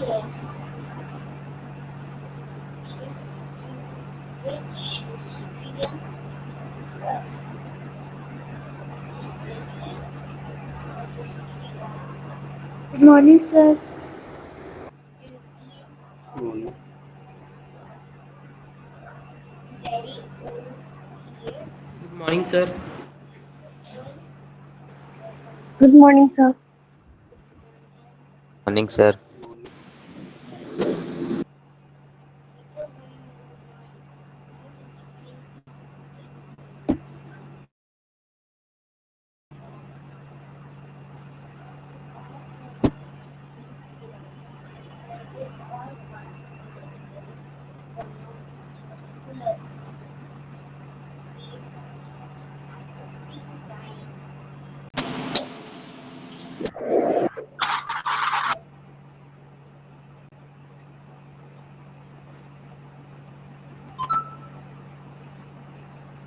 Good morning, sir. हम्म, Good morning, sir. Good morning, sir. Morning, sir.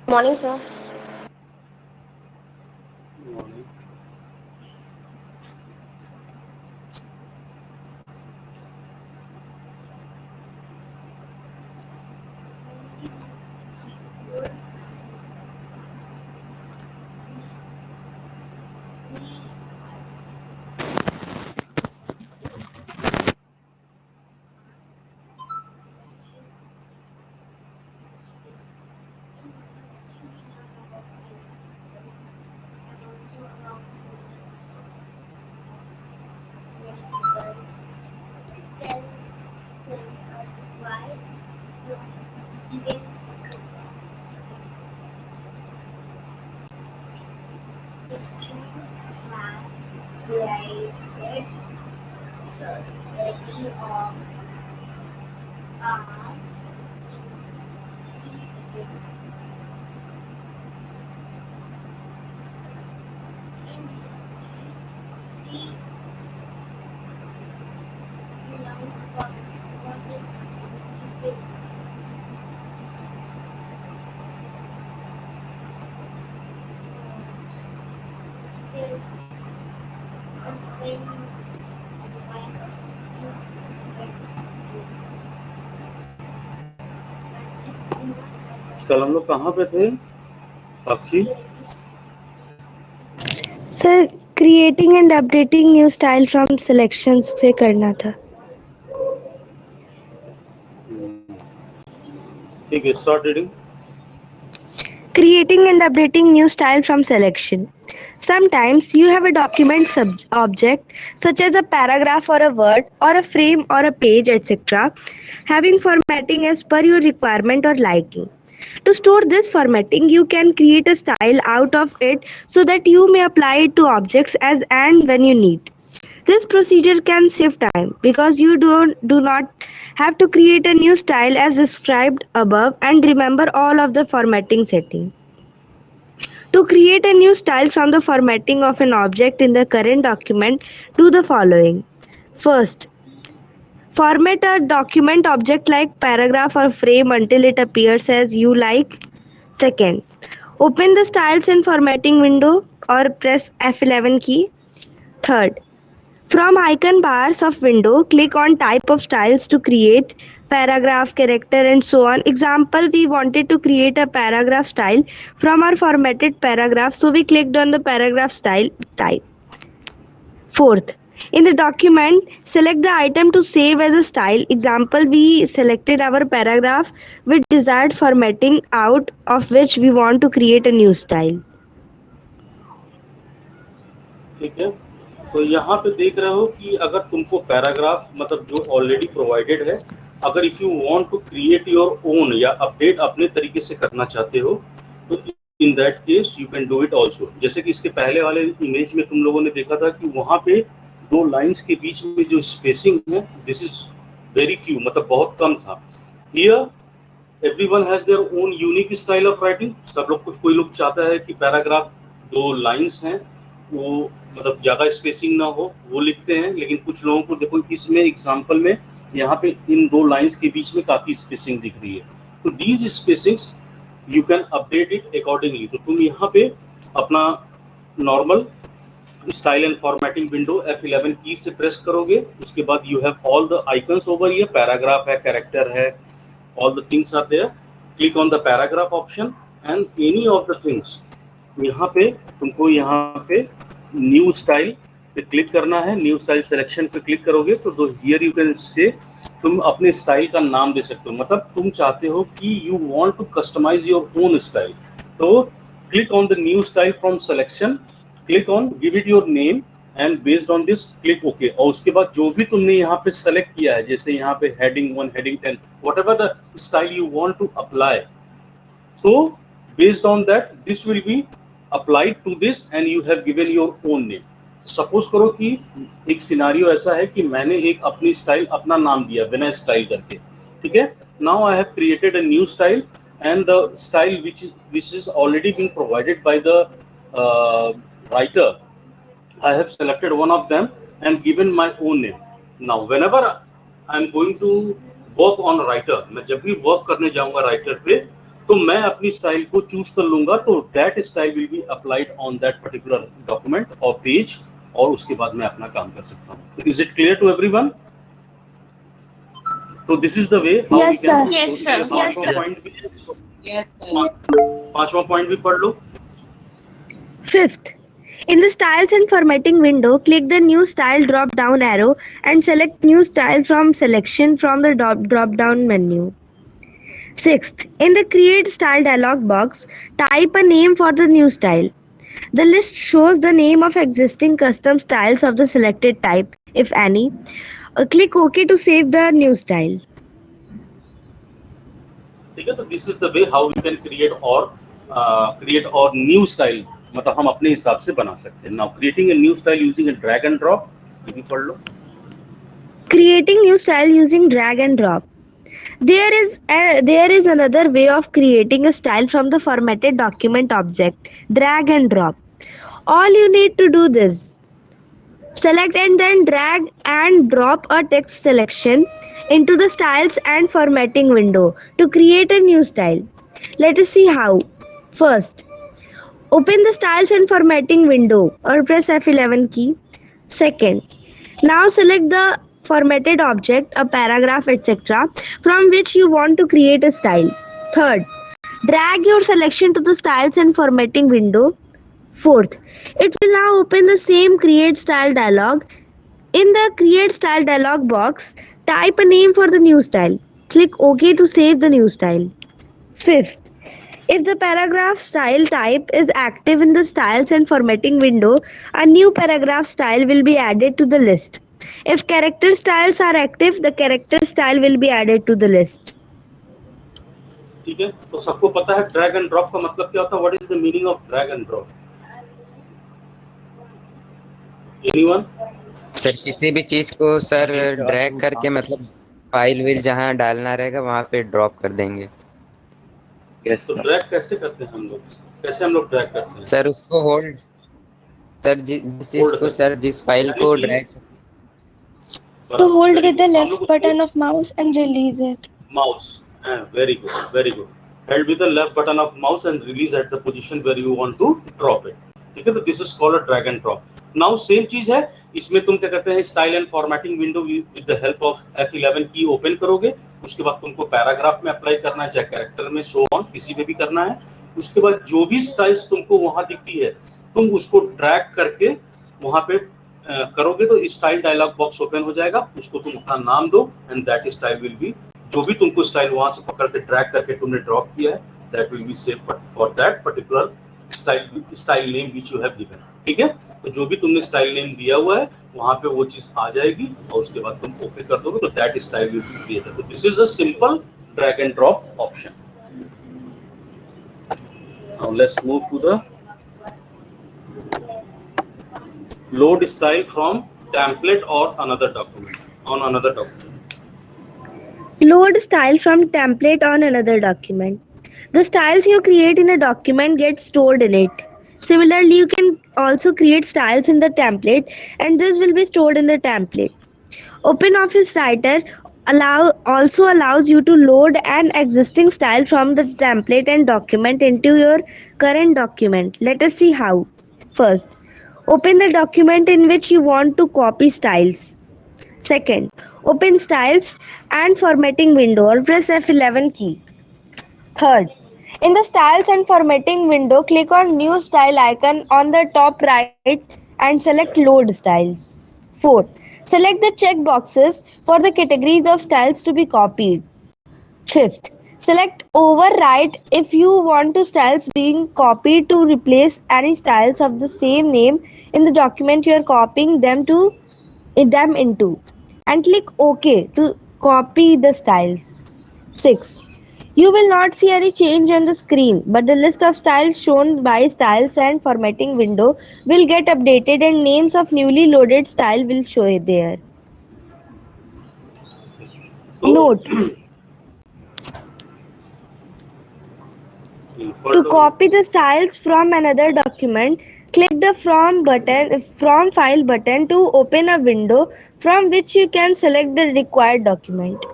Morning, sir. morning. कल हम लोग कहाँ पे थे Sakshi? Sir, creating and updating new style from selections से करना था. ठीक है, start reading. Creating and updating new style from selection. Sometimes you have a document object such as a paragraph or a word or a frame or a page, etc., having formatting as per your requirement or liking. To store this formatting, you can create a style out of it so that you may apply it to objects as and when you need. This procedure can save time because you do not have to create a new style as described above and remember all of the formatting settings. To create a new style from the formatting of an object in the current document, do the following. First, format a document object like paragraph or frame until it appears as you like. Second, open the styles and formatting window or press F11 key. Third, from icon bars of window, click on type of styles to create paragraph, character and so on. Example, we wanted to create a paragraph style from our formatted paragraph, so we clicked on the paragraph style type. Fourth, in the document, select the item to save as a style. Example, we selected our paragraph with desired formatting out of which we want to create a new style. ठीक है, तो यहाँ पे देख रहे हो कि अगर तुमको पैराग्राफ मतलब जो ऑलरेडी प्रोवाइडेड है, अगर if you want to create your own या अपडेट अपने तरीके से करना चाहते हो तो in that case you can do it also. जैसे कि इसके पहले वाले इमेज में तुम लोगों ने देखा था कि वहाँ पे दो लाइंस के बीच में जो स्पेसिंग है, दिस इज वेरी फ्यू, मतलब बहुत कम था. Here everyone has their own unique style of writing. सब लोग कुछ, कोई लोग चाहता है कि पैराग्राफ दो लाइंस हैं वो मतलब ज़्यादा स्पेसिंग ना हो वो लिखते हैं, लेकिन कुछ लोगों को देखो इसमें एग्जांपल में यहाँ पे इन दो लाइंस के बीच में काफ़ी स्पेसिंग दिख रही है. तो these spacings you can update it accordingly. तो तुम यहाँ पे अपना normal style and formatting window F11 key से प्रेस करोगे, उसके बाद you have all the icons over here, paragraph है, कैरेक्टर है, all the things are there. Click on the paragraph option and any of the things. यहाँ पे तुमको यहाँ पे न्यू स्टाइल पे क्लिक करना है. न्यू स्टाइल सिलेक्शन पे क्लिक करोगे तो हियर यू कैन से तुम अपने स्टाइल का नाम दे सकते हो. मतलब तुम चाहते हो कि you want to customize your own style, तो click on the new style from selection, click on give it your name and based on this click okay. और उसके बाद जो भी तुमने यहाँ पे सेलेक्ट किया है, जैसे यहाँ पे heading 1, heading 10, whatever the style you want to apply, तो based on that this will be applied to this and you have given your own name. Suppose करो कि एक सिनारियो ऐसा है कि मैंने एक अपनी स्टाइल अपना नाम दिया बिना स्टाइल करके, ठीक है. Now I have created a new style and the style which is already being provided by the writer, I have selected one of them and given my own name. Now whenever I am going to work on writer, मैं जब भी work करने जाऊंगा writer पे, तो मैं अपनी style को चूज कर लूंगा, तो that style will be applied on that particular document और पेज, और उसके बाद मैं अपना काम कर सकता हूँ. Is it clear to everyone? तो this is the way how we can. Yes, sir. पांचवा पॉइंट भी पढ़ लो. Fifth, in the Styles and Formatting window, click the New Style drop-down arrow and select New Style from selection from the drop-down menu. Sixth, in the Create Style dialog box, type a name for the new style. The list shows the name of existing custom styles of the selected type, if any. Click OK to save the new style. ठीक है, तो this is the way how we can create our new style, मतलब हम अपने हिसाब से बना सकते हैं. Now creating a new style using a drag and drop, ये भी पढ़ लो. Creating new style using drag and drop. There is another way of creating a style from the formatted document object, drag and drop. All you need to do this: select and then drag and drop a text selection into the Styles and Formatting window to create a new style. Let us see how. First, open the Styles and Formatting window or press F11 key. Second, now select the formatted object, a paragraph, etc., from which you want to create a style. Third, drag your selection to the Styles and Formatting window. Fourth, it will now open the same Create Style dialog. In the Create Style dialog box, type a name for the new style. Click OK to save the new style. Fifth, if the paragraph style type is active in the Styles and Formatting window, a new paragraph style will be added to the list. If character styles are active, the character style will be added to the list. ठीक है, तो सबको पता है drag and drop का मतलब क्या होता है? What is the meaning of drag and drop? Anyone? Sir किसी भी चीज को सर ड्रैग करके मतलब फाइल विल जहाँ डालना रहेगा वहाँ पे ड्रॉप कर देंगे. तो ड्रैग कैसे करते हैं हम लोग? कैसे हम लोग ड्रैग करते हैं? सर उसको होल्ड, सर जिस चीज को सर जिस फाइल को drag, To hold with the left button of mouse and release it. Mouse. Very good, very good. Held with the left button of mouse and release at the position where you want to drop it. ठीक है, तो this is called a drag and drop. Now same चीज है, इसमें तुम क्या करते हैं, style and formatting window with the help of F11 की ओपन करोगे. उसके बाद तुमको पैराग्राफ में अप्लाई करना है, चाहे कैरेक्टर में, सो ऑन, किसी में भी करना है. उसके बाद जो भी स्टाइल्स तुमको वहां दिखती है, तुम उसको ड्रैग करके वहां पे करोगे तो स्टाइल डायलॉग बॉक्स ओपन हो जाएगा. उसको तुम अपना नाम दो and that style will B, जो भी तुमको स्टाइल वहां से पकड़ के ड्रैग करके तुमने ड्रॉप किया है, that will be save for that particular style name which you have given. ठीक है, तो जो भी तुमने स्टाइल नेम दिया हुआ है वहां पे वो चीज आ जाएगी और उसके बाद तुम ओके कर दोगे तो that style will be created. तो this is a simple drag and drop option. Now let's move to the load style from template or another document on another document. Load style from template on another document. The styles you create in a document get stored in it. Similarly, you can also create styles in the template and this will be stored in the template. OpenOffice Writer also allows you to load an existing style from the template and document into your current document. Let us see how. First, Open the document in which you want to copy styles. Second, open styles and formatting window or press F11 key. Third, in the styles and formatting window, click on new style icon on the top right and select load styles. Fourth, select the check boxes for the categories of styles to be copied. Fifth, select overwrite if you want to styles being copied to replace any styles of the same name in the document you are copying them into, and click OK to copy the styles. 6. You will not see any change on the screen, but the list of styles shown by styles and formatting window will get updated and names of newly loaded style will show there. तो Note: to copy the styles from another document, click the From File button to open a window from which you can select the required document.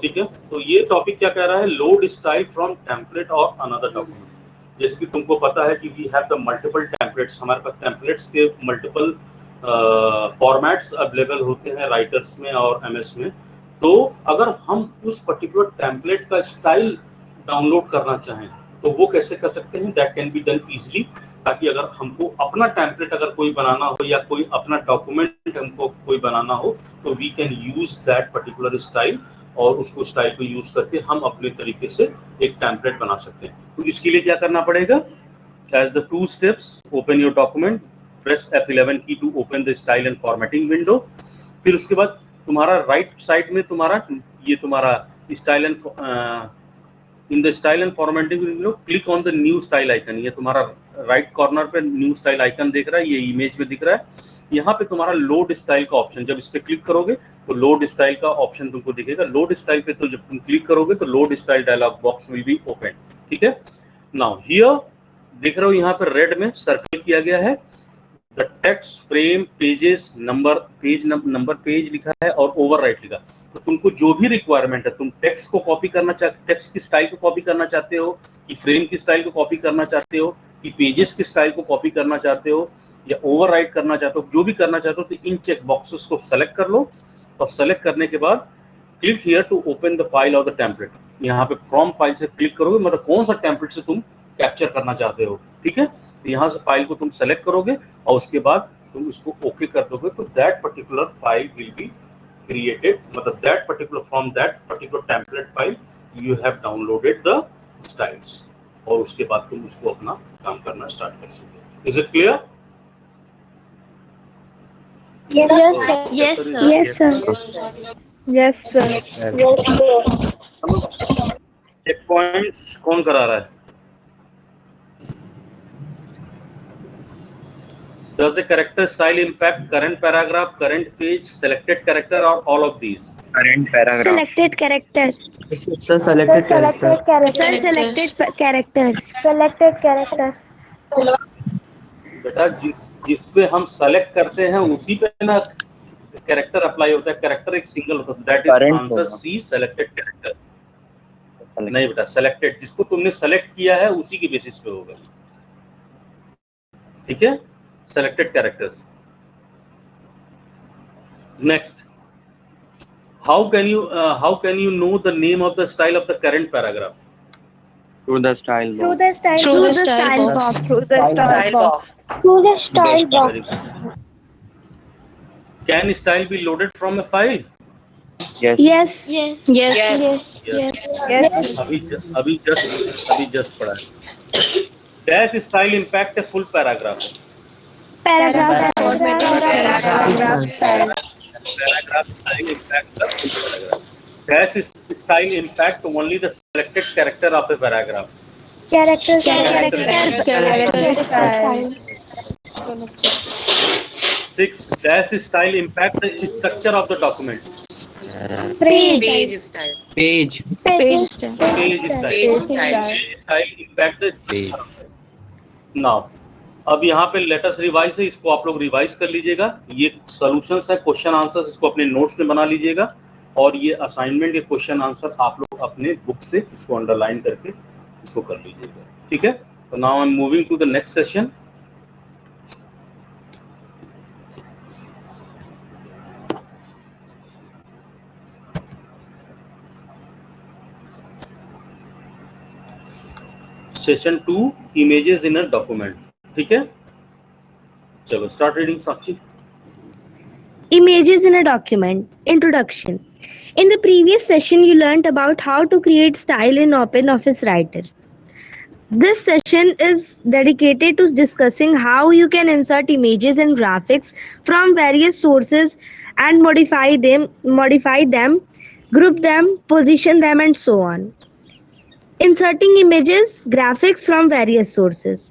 ठीक है, तो ये topic क्या कह रहा है, load style from template or another document. जैसे कि तुमको पता है कि we have the multiple templates, हमारे पास टेम्पलेट्स के मल्टीपल फॉर्मेट्स अवेलेबल होते हैं राइटर्स में और एमएस में। तो अगर हम उस पर्टिकुलर टेम्पलेट का स्टाइल डाउनलोड करना चाहें तो वो कैसे कर सकते हैं, that can be done easily. ताकि अगर हमको अपना टेम्पलेट अगर कोई बनाना हो या कोई अपना डॉक्यूमेंट हमको कोई बनाना हो तो we can use that particular style और उसको स्टाइल को यूज करके हम अपने तरीके से एक टेम्पलेट बना सकते हैं। तो इसके लिए क्या करना पड़ेगा, as the 2 steps, open your document, press F11 key to open the style and formatting window. फिर उसके बाद तुम्हारा राइट साइड में तुम्हारा style and in the style and formatting window click on the new style icon. ये तुम्हारा right corner पे new style icon दिख रहा है, ये इमेज में दिख रहा है। यहाँ पे तुम्हारा लोड स्टाइल का ऑप्शन, जब इस पे क्लिक करोगे तो लोड स्टाइल का ऑप्शन तुमको दिखेगा। लोड स्टाइल पे तो जब तुम क्लिक करोगे तो load style dialog box will be open. ठीक है, नाउ हियर देख रहे हो यहाँ पे रेड में सर्कल किया गया है, the text frame pages number page लिखा है और ओवरराइट लिखा। तो तुमको जो भी रिक्वायरमेंट है, तुम टेक्स्ट को कॉपी करना चाहते, टेक्स्ट की स्टाइल को कॉपी करना चाहते हो कि फ्रेम की स्टाइल को कॉपी करना चाहते हो कि पेजेस की स्टाइल को कॉपी करना चाहते हो या ओवरराइट करना चाहते हो, जो भी करना चाहते हो तो इन चेक बॉक्सेस को सेलेक्ट कर लो और सेलेक्ट करने के बाद click here to open the file or the template. यहाँ पे फ्रॉम फाइल से क्लिक करोगे, मतलब कौन सा टेम्पलेट से तुम कैप्चर करना चाहते हो। ठीक है, तो यहाँ से फाइल को तुम सेलेक्ट करोगे और उसके बाद तुम इसको ओके कर दोगे तो that particular file will be created, मतलब that particular from that particular template file you have downloaded the styles और उसके बाद तुम उसको अपना काम करना स्टार्ट कर सकते। Is it clear? Yes, sir. Yes, sir. Yes, sir. Check points कौन करा रहा है? Does a character style impact current paragraph, current page, selected character, or all of these? current paragraph. Selected character. Sir, selected character. Sir, selected characters. Selected character. बेटा जिस पे हम select करते हैं उसी पे ना कैरेक्टर अप्लाई होता है। कैरेक्टर एक सिंगल होता है, that is answer C, selected character. नहीं बेटा, सेलेक्टेड जिसको तुमने सेलेक्ट किया है उसी के बेसिस पे होगा। ठीक है, selected characters. Next, how can you know the name of the style of the current paragraph? Through the style box. Through the style box. Through the style box. Can style be loaded from a file? Yes. Yes. अभी just पढ़ा है। Does style impact a full paragraph? Paragraph. Paragraph style impact the full paragraph. Does style impact only the selected character of a paragraph? Character. Six, does style impact the structure of the document? Page style. Page. Page style impact the Page. Now, अब यहाँ पे latest revise है, इसको आप लोग revise कर लीजिएगा। ये सॉल्यूशंस है, क्वेश्चन आंसर्स, इसको अपने नोट्स में बना लीजिएगा और ये असाइनमेंट के क्वेश्चन आंसर आप लोग अपने बुक से इसको अंडरलाइन करके इसको कर लीजिएगा। ठीक है, तो now I am moving to the next session. Session 2 images in a document. ठीक है, चलो start reading Sakshi. Images in a document. Introduction. In the previous session, you learned about how to create style in OpenOffice Writer. This session is dedicated to discussing how you can insert images and graphics from various sources and modify them, group them, position them, and so on. Inserting images, graphics from various sources.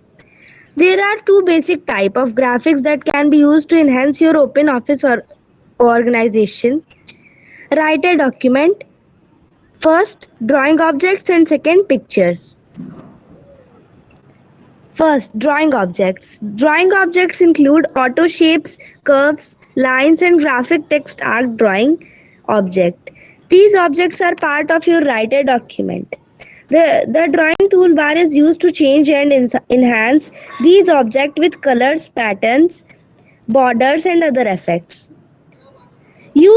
There are two basic types of graphics that can be used to enhance your OpenOffice or organization. Write a document. First, drawing objects, and second, pictures. First, drawing objects. Drawing objects include auto shapes, curves, lines, and graphic text arc drawing object. These objects are part of your writer document. The drawing toolbar is used to change and enhance these objects with colors, patterns, borders, and other effects. You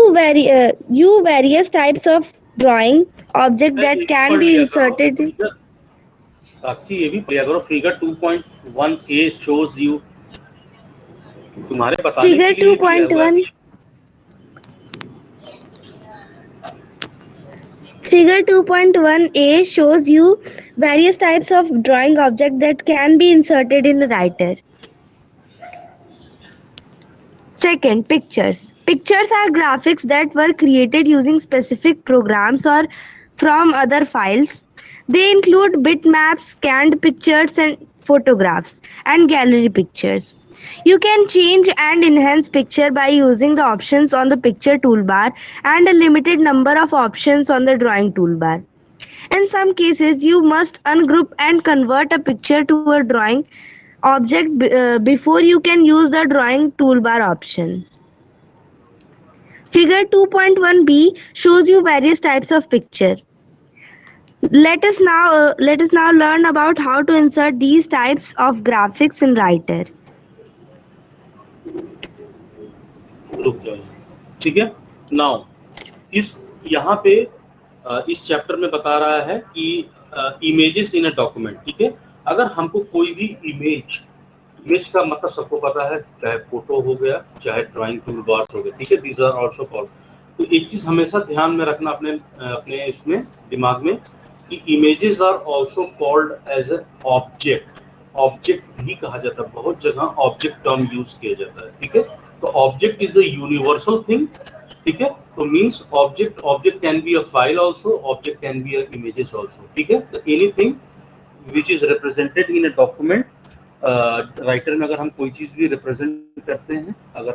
various types of drawing object that can be inserted. साक्षी ये भी पढ़िया करो। Figure 2.1a shows you, तुम्हारे बताने Figure के लिए 2.1. Figure 2.1a shows you various types of drawing object that can be inserted in a writer. Second, pictures. Pictures are graphics that were created using specific programs or from other files. They include bitmaps, scanned pictures, and photographs, and gallery pictures. You can change and enhance picture by using the options on the picture toolbar and a limited number of options on the drawing toolbar. In some cases, you must ungroup and convert a picture to a drawing object before you can use the drawing toolbar option. Figure 2.1b shows you various types of picture. Let us now learn about how to insert these types of graphics in Writer. रुक जाओ, ठीक है। Now इस यहाँ पे इस chapter में बता रहा है कि इमेजेस इन अ डॉक्यूमेंट। ठीक है, अगर हमको कोई भी इमेज का मतलब सबको पता है, चाहे फोटो हो गया, चाहे ड्राइंग टूल बार्स हो गए। ठीक है, दीज आर आल्सो कॉल्ड। तो एक चीज हमेशा ध्यान में रखना अपने इसमें दिमाग में कि images are also called as a object. Object भी कहा जाता है, बहुत जगह ऑब्जेक्ट टर्म यूज किया जाता है। ठीक है, तो object is the universal thing. ठीक है, तो means object can be a file also, object can be a images also. ठीक है, तो anything which is represented in a document. Writer में अगर हम कोई चीज भी रिप्रेजेंट करते हैं, अगर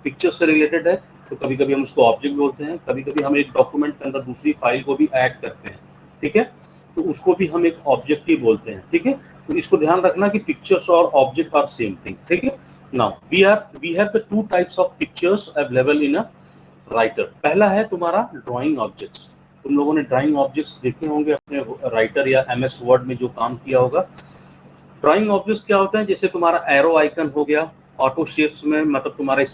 पिक्चर से रिलेटेड है, तो कभी कभी हम उसको ऑब्जेक्ट बोलते हैं। कभी कभी हम एक डॉक्यूमेंट के अंदर दूसरी फाइल को भी ऐड करते हैं। ठीक है, तो उसको भी हम एक ऑब्जेक्ट ही बोलते हैं। ठीक है, तो इसको ध्यान रखना कि पिक्चर्स और ऑब्जेक्ट आर सेम थिंग। ठीक है, now we have the two types of pictures available in a Writer. पहला है तुम्हारा ड्राइंग ऑब्जेक्ट्स। तुम लोगों ने ड्राइंग ऑब्जेक्ट्स देखे होंगे अपने राइटर या MS वर्ड में जो काम किया होगा। ड्राइंग ऑब्जेक्ट्स क्या होता है, जैसे तुम्हारा एरो आइकन हो गया, ऑटो शेप्स में मतलब तुम्हारा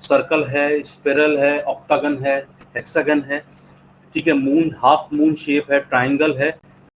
सर्कल है, स्पिरल है, ऑक्टागन है, हेक्सागन है। ठीक है, मून, हाफ मून शेप है, ट्राइंगल है,